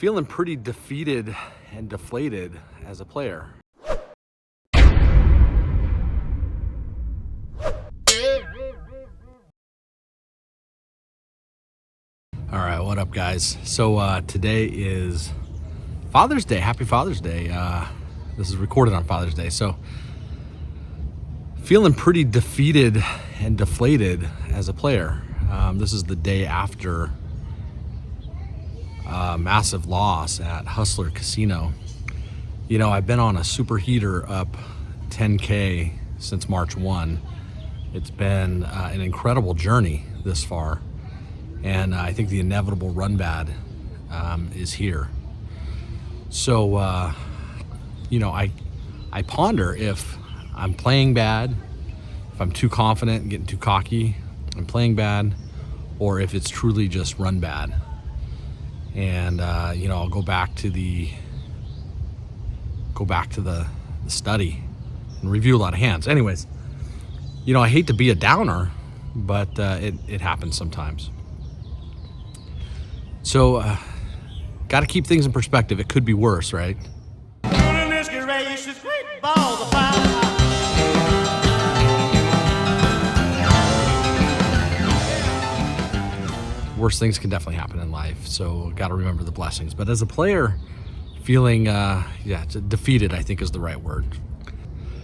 feeling pretty defeated and deflated as a player. All right, what up, guys? So today is Father's Day. Happy Father's Day. This is recorded on Father's Day. So feeling pretty defeated and deflated as a player. This is the day after massive loss at Hustler Casino. You know, I've been on a super heater up 10K since March 1. It's been an incredible journey this far. And I think the inevitable run bad is here. So, you know, I ponder if I'm playing bad, if I'm too confident and getting too cocky, I'm playing bad, or if it's truly just run bad. And, you know, I'll go back to the study and review a lot of hands. Anyways, you know, I hate to be a downer, but it happens sometimes. So, got to keep things in perspective. It could be worse, right? Worse things can definitely happen in life, so got to remember the blessings. But as a player, feeling, defeated, I think is the right word.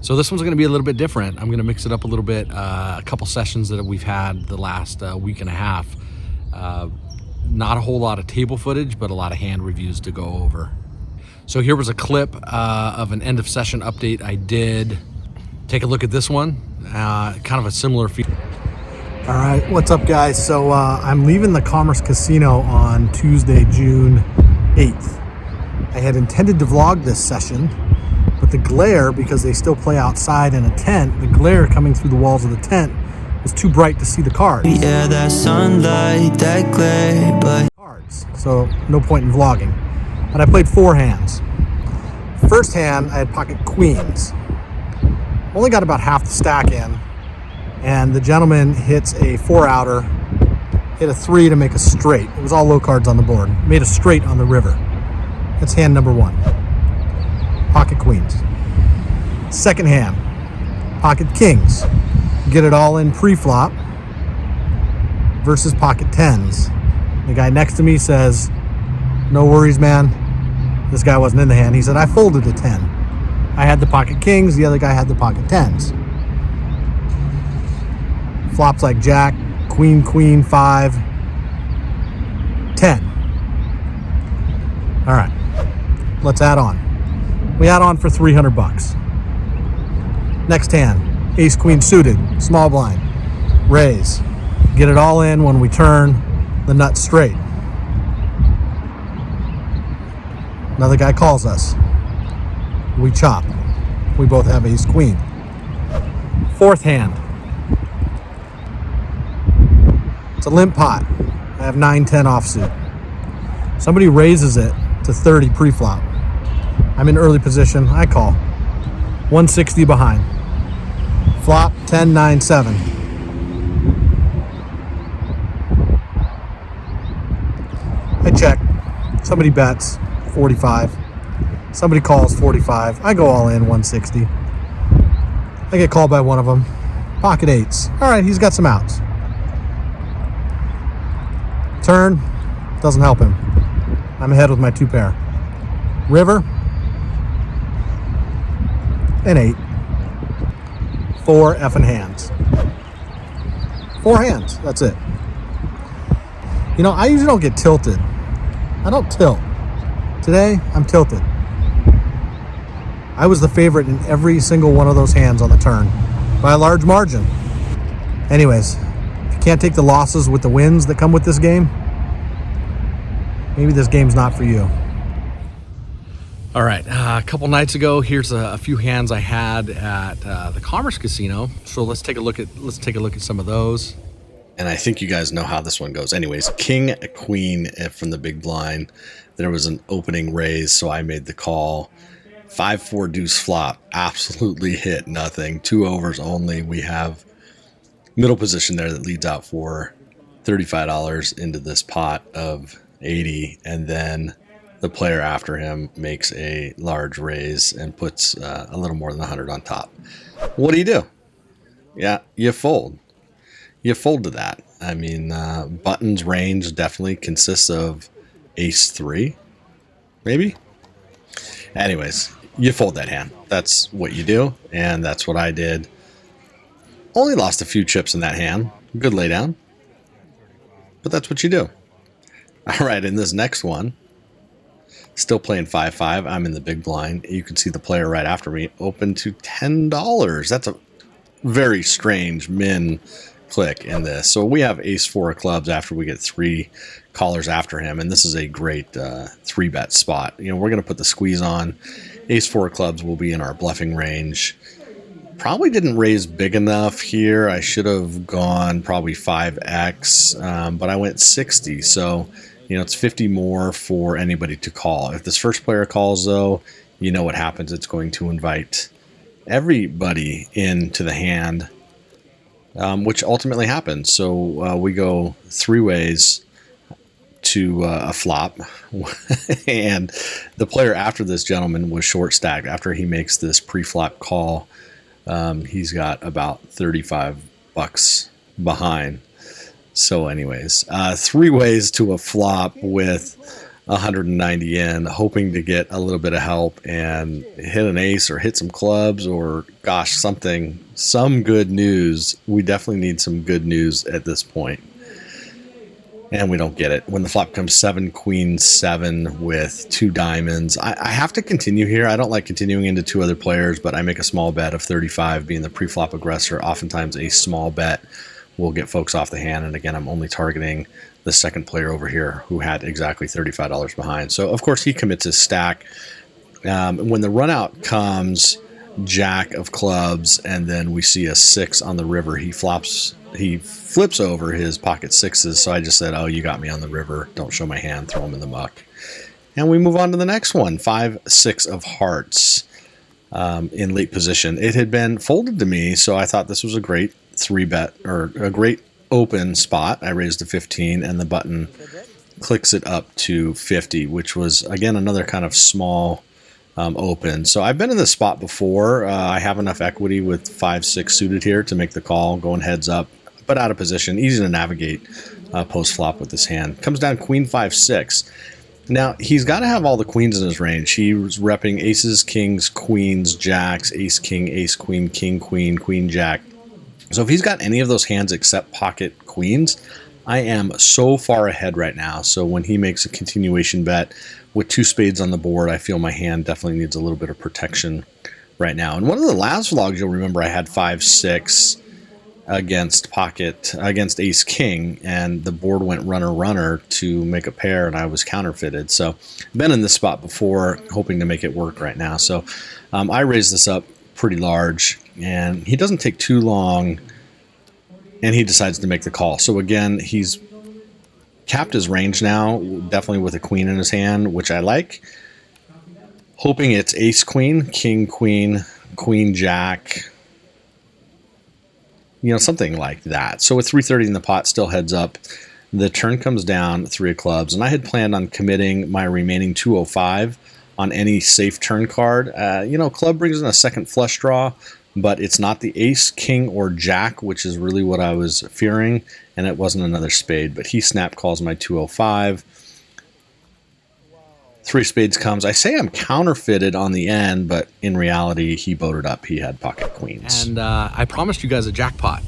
So this one's going to be a little bit different. I'm going to mix it up a little bit. A couple sessions that we've had the last week and a half. Not a whole lot of table footage, but a lot of hand reviews to go over. So here was a clip of an end of session update I did. Take a look at this one. Kind of a similar feel. All right, what's up, guys? So I'm leaving the Commerce Casino on Tuesday, June 8th. I had intended to vlog this session, but the glare, because they still play outside in a tent, the glare coming through the walls of the tent was too bright to see the cards. Yeah, that sunlight, that glare, but cards. So no point in vlogging. But I played 4 hands. First hand, I had pocket queens. Only got about half the stack in, and the gentleman hits a 4-outer, hit a 3 to make a straight. It was all low cards on the board. Made a straight on the river. That's hand number 1. Pocket queens. Second hand, pocket kings. Get it all in pre-flop versus pocket tens. The guy next to me says, no worries, man. This guy wasn't in the hand. He said, I folded a 10. I had the pocket kings, the other guy had the pocket tens. Flops like jack, queen, queen, 5, 10. All right, let's add on. We add on for 300 bucks. Next hand. Ace queen suited, small blind, raise. Get it all in when we turn the nut straight. Another guy calls us. We chop. We both have ace queen. Fourth hand. It's a limp pot. I have 9-10 offsuit. Somebody raises it to 30 pre-flop. I'm in early position. I call. 160 behind. Flop 10-9-7. I check. Somebody bets 45. Somebody calls 45. I go all in 160. I get called by one of them. Pocket 8s. All right, he's got some outs. Turn doesn't help him. I'm ahead with my 2 pair. River and 8. 4 effing hands. 4 hands, that's it. You know, I usually don't get tilted. I don't tilt. Today, I'm tilted. I was the favorite in every single one of those hands on the turn by a large margin. Anyways, if you can't take the losses with the wins that come with this game, maybe this game's not for you. All right, a couple nights ago, here's a few hands I had at the Commerce Casino. So let's take a look at some of those. And I think you guys know how this one goes. Anyways, king, queen from the big blind. There was an opening raise, so I made the call. 5-4 deuce flop, absolutely hit nothing. 2 overs only. We have middle position there that leads out for $35 into this pot of 80, and then the player after him makes a large raise and puts a little more than 100 on top. What do? Yeah, you fold. You fold to that. I mean, Button's range definitely consists of ace 3, maybe. Anyways, you fold that hand. That's what you do, and that's what I did. Only lost a few chips in that hand. Good laydown. But that's what you do. All right, in this next one, still playing 5-5. I'm in the big blind. You can see the player right after me open to $10. That's a very strange min click in this. So we have ace 4 of clubs after we get 3 callers after him, and this is a great 3-bet spot. You know, we're going to put the squeeze on. Ace 4 of clubs will be in our bluffing range. Probably didn't raise big enough here. I should have gone probably 5x, but I went 60. So, you know, it's 50 more for anybody to call. If this first player calls, though, you know what happens. It's going to invite everybody into the hand, which ultimately happens. So we go 3 ways to a flop, and the player after this gentleman was short stacked. After he makes this pre-flop call, he's got about 35 bucks behind. So anyways, 3 ways to a flop with 190 in, hoping to get a little bit of help and hit an ace or hit some clubs or, gosh, some good news. We definitely need some good news at this point. And we don't get it. When the flop comes 7, queen, 7 with 2 diamonds. I have to continue here. I don't like continuing into 2 other players, but I make a small bet of 35 being the pre-flop aggressor. Oftentimes a small bet will get folks off the hand. And again, I'm only targeting the second player over here who had exactly $35 behind. So, of course, he commits his stack. When the run out comes, jack of clubs, and then we see a 6 on the river, he flips over his pocket 6s. So I just said, oh, you got me on the river. Don't show my hand. Throw him in the muck. And we move on to the next one. 5, 6 of hearts in late position. It had been folded to me, so I thought this was a great 3-bet or a great open spot. I raised to 15, and the button clicks it up to 50, which was, again, another kind of small open. So I've been in this spot before. I have enough equity with 5, 6 suited here to make the call, going heads up, but out of position. Easy to navigate post flop with this hand. Comes down queen, 5, 6. Now he's got to have all the queens in his range. He's repping aces, kings, queens, jacks, ace, king, ace, queen, king, queen, queen, jack. So if he's got any of those hands except pocket queens, I am so far ahead right now. So when he makes a continuation bet with 2 spades on the board, I feel my hand definitely needs a little bit of protection right now. And one of the last vlogs, you'll remember I had 5, 6 against ace king, and the board went runner to make a pair, and I was counterfeited. So been in this spot before, hoping to make it work right now. So I raised this up pretty large, and he doesn't take too long, and he decides to make the call. So again, he's capped his range now, definitely with a queen in his hand, which I like. Hoping it's ace queen, king queen, queen jack, you know, something like that. So with 330 in the pot, still heads up. The turn comes down 3 of clubs, and I had planned on committing my remaining 205 on any safe turn card. You know, club brings in a second flush draw, but it's not the ace, king, or jack, which is really what I was fearing, and it wasn't another spade. But he snap calls my 205. 3 spades comes. I say I'm counterfeited on the end, but in reality, he boated up. He had pocket queens. And I promised you guys a jackpot.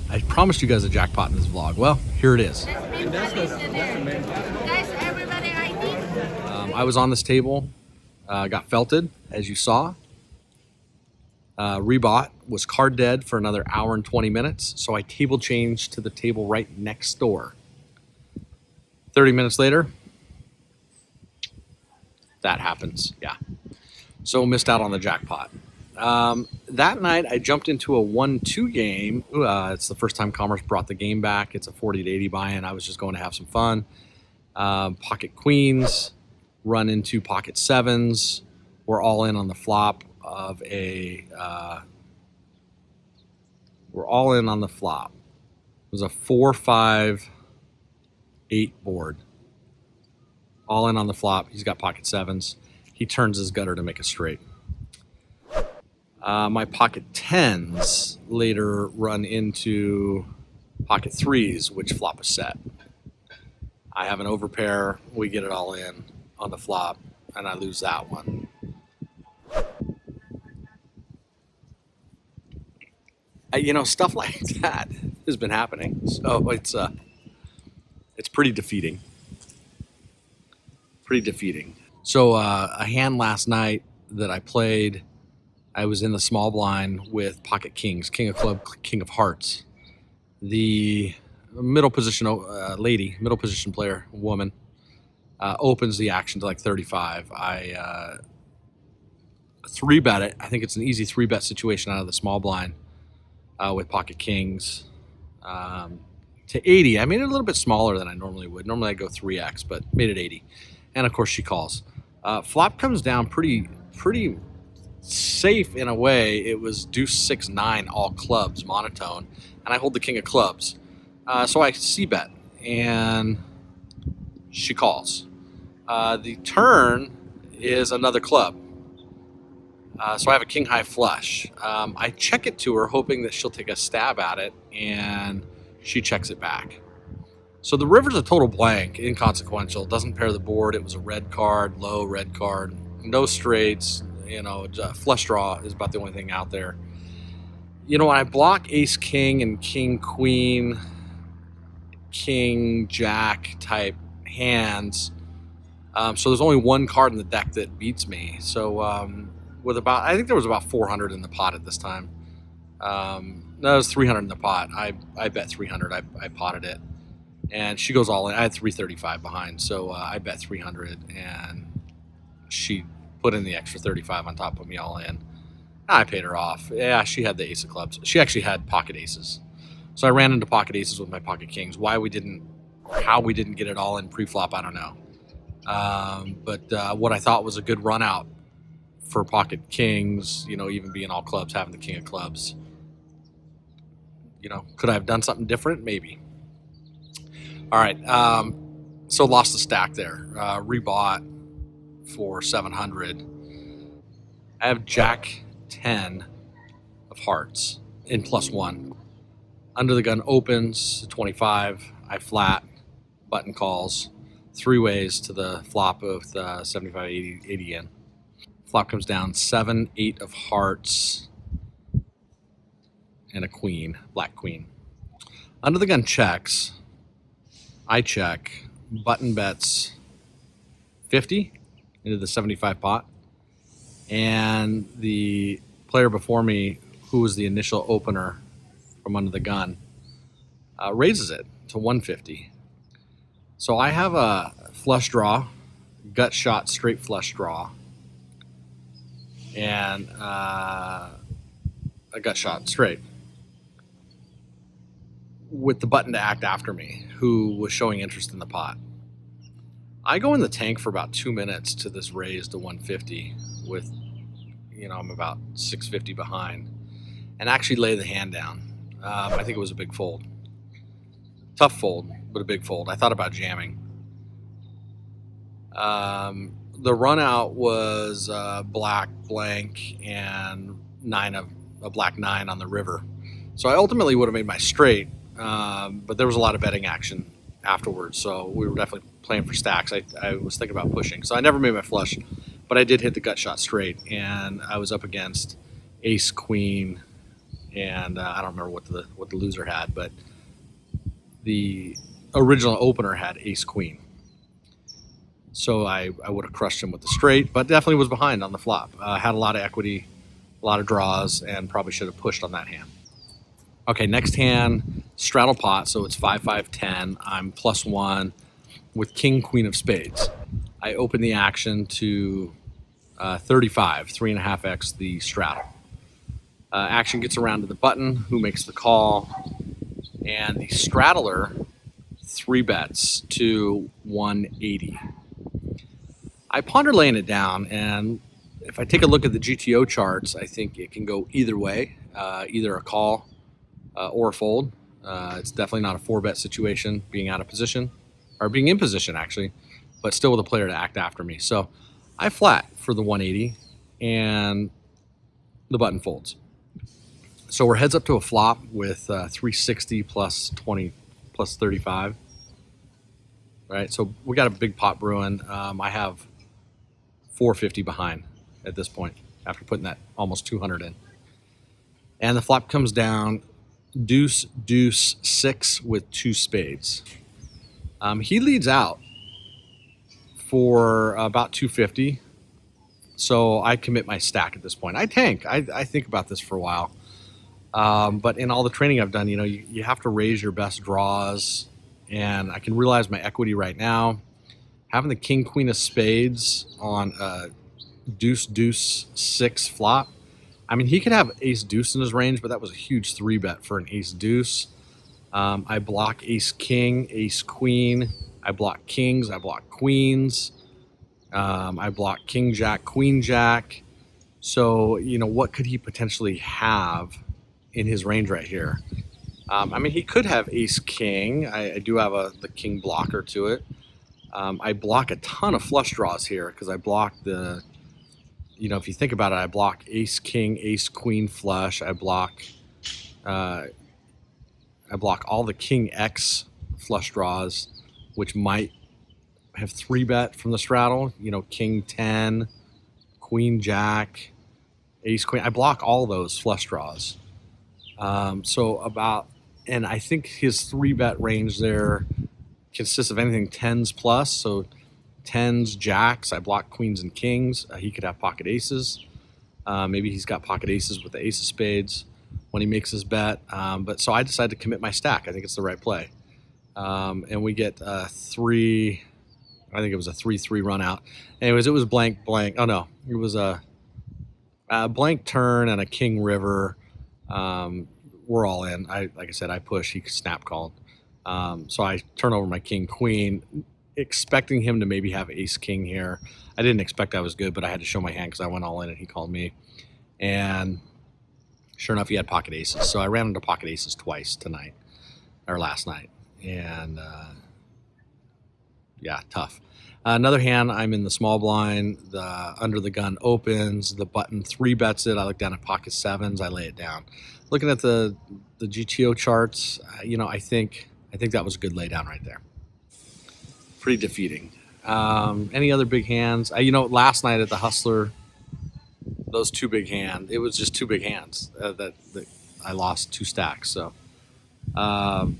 I promised you guys a jackpot in this vlog. Well, here it is. I was on this table, got felted, as you saw. Rebought, was card dead for another hour and 20 minutes, so I table changed to the table right next door. 30 minutes later, that happens, yeah. So missed out on the jackpot. That night, I jumped into a 1-2 game. It's the first time Commerce brought the game back. It's a 40 to 80 buy-in. I was just going to have some fun. Pocket queens, run into pocket 7s. We're all in on the flop of a... we're all in on the flop. It was a 4-5-8 board. all in on the flop. He's got pocket sevens. He turns his gutter to make a straight. My pocket tens later run into pocket threes, which flop a set. I have an overpair. We get it all in on the flop, and I lose that one. You know, stuff like that has been happening, so it's pretty defeating. Pretty defeating. So a hand last night that I played, I was in the small blind with pocket kings, king of club, king of hearts. The middle position lady, middle position player, woman, opens the action to like 35. I 3-bet it. I think it's an easy 3-bet situation out of the small blind with pocket kings to 80. I made it a little bit smaller than I normally would. Normally I go 3x, but made it 80. And of course she calls. Flop comes down pretty safe in a way. It was deuce 6-9 all clubs monotone, and I hold the king of clubs. So I c-bet, and she calls. The turn is another club. So I have a king high flush. I check it to her, hoping that she'll take a stab at it, and she checks it back. So the river's a total blank, inconsequential, doesn't pair the board. It was a red card, low red card, no straights, you know, flush draw is about the only thing out there. You know, when I block ace king and king queen, king jack type hands, so there's only one card in the deck that beats me. So with about, I think there was about 400 in the pot at this time. No, it was 300 in the pot. I bet 300. I potted it. And she goes all in. I had 335 behind, so I bet 300, and she put in the extra 35 on top, put me all in. I paid her off. Yeah, she had the ace of clubs. She actually had pocket aces. So I ran into pocket aces with my pocket kings. Why we didn't, or how we didn't get it all in pre-flop, I don't know. But what I thought was a good run out for pocket kings, you know, even being all clubs, having the king of clubs. You know, could I have done something different? Maybe. All right, so lost the stack there. Rebought for 700. I have Jack 10 of hearts in +1. Under the gun opens 25. I flat, button calls, 3 ways to the flop of 75, 80 in. Flop comes down 7, 8 of hearts, and a queen, black queen. Under the gun checks. I check, button bets 50 into the 75 pot, and the player before me, who was the initial opener from under the gun, raises it to 150. So I have a flush draw, gut shot, straight flush draw, and a gut shot straight, with the button to act after me, who was showing interest in the pot. I go in the tank for about 2 minutes to this raise to 150 with, you know, I'm about 650 behind, and actually lay the hand down. I think it was a big fold. Tough fold, but a big fold. I thought about jamming. The run out was black blank and a black 9 on the river. So I ultimately would have made my straight, but there was a lot of betting action afterwards, so we were definitely playing for stacks. I was thinking about pushing, so I never made my flush, but I did hit the gut shot straight, and I was up against ace queen, and I don't remember what the loser had, but the original opener had ace queen. So I would have crushed him with the straight, but definitely was behind on the flop. Had a lot of equity, a lot of draws, and probably should have pushed on that hand. Okay, next hand, straddle pot, so it's 5-5-10. I'm +1 with king, queen of spades. I open the action to 35, 3.5x the straddle. Action gets around to the button, who makes the call, and the straddler 3-bets to 180. I ponder laying it down, and if I take a look at the GTO charts, I think it can go either way, either a call or a fold. It's definitely not a 4-bet situation, being out of position, or being in position actually, but still with a player to act after me. So I flat for the 180, and the button folds. So we're heads up to a flop with 360 plus 20 plus 35. Right, so we got a big pot brewing. I have 450 behind at this point after putting that almost 200 in. And the flop comes down deuce, deuce, 6 with 2 spades. He leads out for about 250. So I commit my stack at this point. I tank. I think about this for a while. But in all the training I've done, you have to raise your best draws. And I can realize my equity right now. Having the king, queen of spades on a deuce, deuce, 6 flop. I mean, he could have ace deuce in his range, but that was a huge 3-bet for an ace deuce. I block ace king, ace queen. I block kings. I block queens. I block king jack, queen jack. So, what could he potentially have in his range right here? I mean, he could have ace king. I do have the king blocker to it. I block a ton of flush draws here because I block the, if you think about it, I block ace king, ace queen flush. I block all the king X flush draws, which might have 3-bet from the straddle. King 10, queen jack, ace queen. I block all those flush draws. And I think his 3-bet range there consists of anything 10s plus. So 10s, jacks. I block queens and kings. He could have pocket aces. Maybe he's got pocket aces with the ace of spades when he makes his bet. But so I decided to commit my stack. I think it's the right play. And we get I think it was a 3-3 run out. Anyways, it was blank. Oh no, it was a blank turn and a king river. We're all in. Like I said, I push. He snap called. So I turn over my king queen, expecting him to maybe have ace king here. I didn't expect I was good, but I had to show my hand because I went all in and he called me. And sure enough, he had pocket aces. So I ran into pocket aces twice last night. And yeah, tough. Another hand, I'm in the small blind. The under the gun opens. The button 3-bets it. I look down at pocket 7s. I lay it down. Looking at the GTO charts, I think that was a good laydown right there. Pretty defeating. Any other big hands? Last night at the Hustler, those 2 big hands. It was just 2 big hands that I lost 2 stacks. So,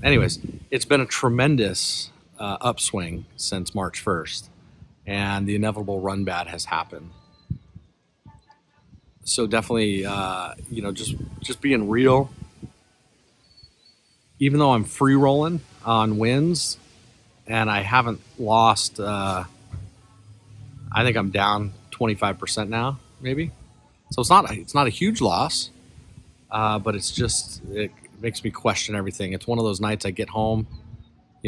anyways, it's been a tremendous upswing since March 1st, and the inevitable run bad has happened. So definitely, just being real. Even though I'm free rolling on wins, and I haven't lost, I think I'm down 25% now, maybe. So it's not a huge loss, but it makes me question everything. It's one of those nights I get home,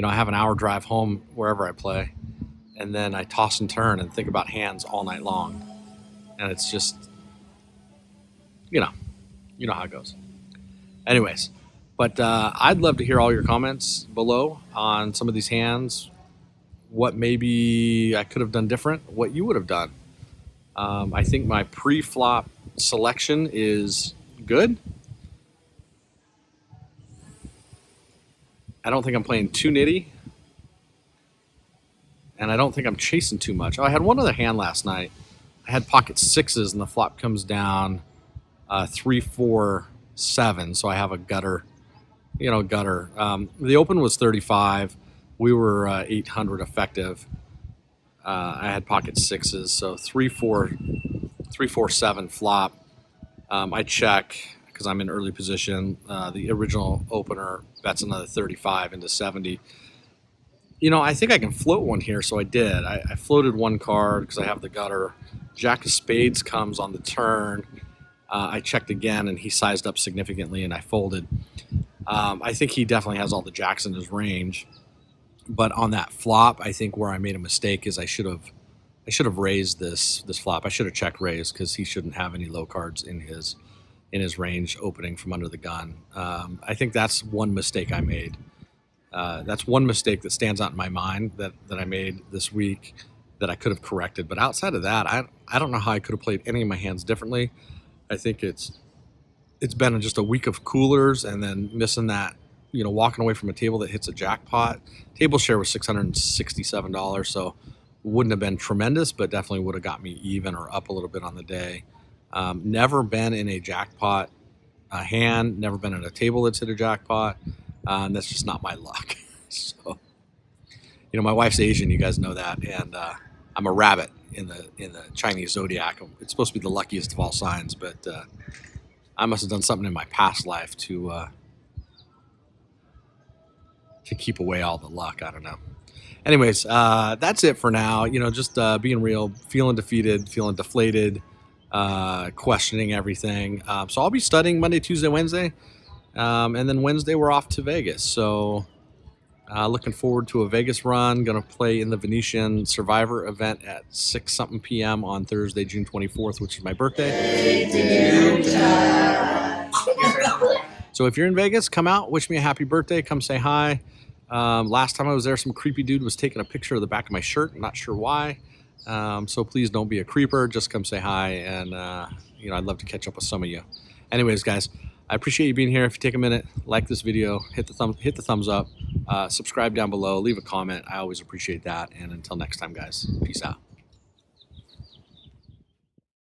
I have an hour drive home wherever I play, and then I toss and turn and think about hands all night long, and it's just. You know how it goes. Anyways, but I'd love to hear all your comments below on some of these hands. What maybe I could have done different, what you would have done. I think my pre-flop selection is good. I don't think I'm playing too nitty. And I don't think I'm chasing too much. I had one other hand last night. I had pocket 6s and the flop comes down 3, 4, 7. So I have a gutter, the open was 35. We were 800 effective. I had pocket 6s. So 3, 4, 7 flop. I check because I'm in early position. The original opener bets another 35 into 70. I think I can float one here. So I did. I floated one card because I have the gutter. Jack of spades comes on the turn. I checked again, and he sized up significantly, and I folded. I think he definitely has all the jacks in his range. But on that flop, I think where I made a mistake is I should have raised this flop. I should have checked raise because he shouldn't have any low cards in his range opening from under the gun. I think that's one mistake I made. That's one mistake that stands out in my mind that I made this week that I could have corrected. But outside of that, I don't know how I could have played any of my hands differently. I think it's been just a week of coolers and then missing that, walking away from a table that hits a jackpot. Table share was $667, so wouldn't have been tremendous, but definitely would have got me even or up a little bit on the day. Never been in a jackpot hand, never been at a table that's hit a jackpot. That's just not my luck. So, my wife's Asian, you guys know that, and I'm a rabbit in the Chinese zodiac. It's supposed to be the luckiest of all signs, but I must have done something in my past life to keep away all the luck. I don't know. Anyways, that's it for now. Just being real, feeling defeated, feeling deflated, questioning everything. So I'll be studying Monday, Tuesday, Wednesday, and then Wednesday we're off to Vegas. So looking forward to a Vegas run. Going to play in the Venetian Survivor event at 6 something p.m. on Thursday, June 24th, which is my birthday. So if you're in Vegas, come out, wish me a happy birthday, come say hi. Last time I was there, some creepy dude was taking a picture of the back of my shirt. I'm not sure why. So please don't be a creeper. Just come say hi, and I'd love to catch up with some of you. Anyways, guys, I appreciate you being here. If you take a minute, like this video, hit the thumbs up, subscribe down below, leave a comment. I always appreciate that. And until next time, guys, peace out.